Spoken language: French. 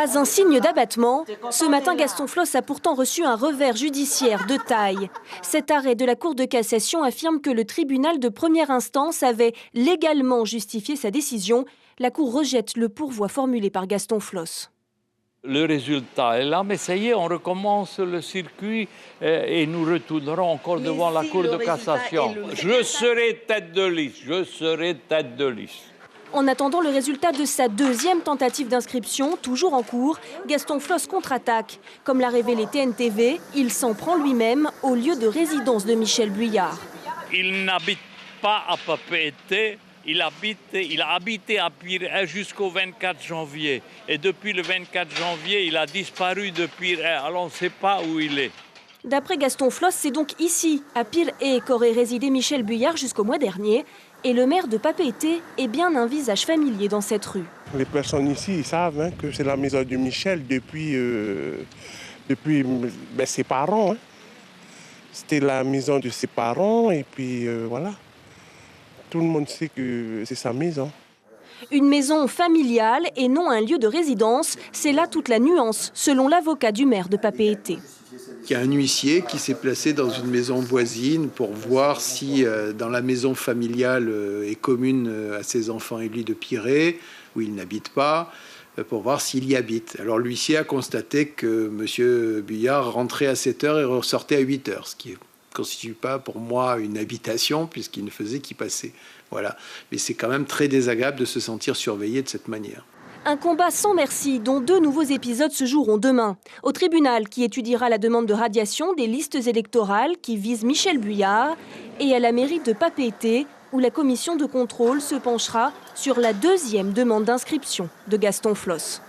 Pas un signe d'abattement. Ce matin, Gaston Flosse a pourtant reçu un revers judiciaire de taille. Cet arrêt de la Cour de cassation affirme que le tribunal de première instance avait légalement justifié sa décision. La Cour rejette le pourvoi formulé par Gaston Flosse. Le résultat est là, mais ça y est, on recommence le circuit et nous retournerons encore devant la Cour de cassation. Je serai tête de liste, En attendant le résultat de sa deuxième tentative d'inscription, toujours en cours, Gaston Flosse contre-attaque. Comme l'a révélé TNTV, il s'en prend lui-même au lieu de résidence de Michel Buyard. Il n'habite pas à Papeete. Il a habité à Pirée jusqu'au 24 janvier. Et depuis le 24 janvier, il a disparu de Pirée. Alors on ne sait pas où il est. D'après Gaston Flosse, c'est donc ici, à Pirée, qu'aurait résidé Michel Buyard jusqu'au mois dernier. Et le maire de Papeete est bien un visage familier dans cette rue. Les personnes ici ils savent que c'est la maison de Michel depuis ses parents. C'était la maison de ses parents et puis voilà. Tout le monde sait que c'est sa maison. Une maison familiale et non un lieu de résidence, c'est là toute la nuance, selon l'avocat du maire de Papeete. Il y a un huissier qui s'est placé dans une maison voisine pour voir si dans la maison familiale et commune à ses enfants et lui de Pirée, où il n'habite pas, pour voir s'il y habite. Alors l'huissier a constaté que M. Buyard rentrait à 7h et ressortait à 8h, ce qui ne constitue pas pour moi une habitation puisqu'il ne faisait qu'y passer. Voilà. Mais c'est quand même très désagréable de se sentir surveillé de cette manière. Un combat sans merci dont 2 nouveaux épisodes se joueront demain. Au tribunal qui étudiera la demande de radiation des listes électorales qui visent Michel Buyard et à la mairie de Papeete où la commission de contrôle se penchera sur la deuxième demande d'inscription de Gaston Flosse.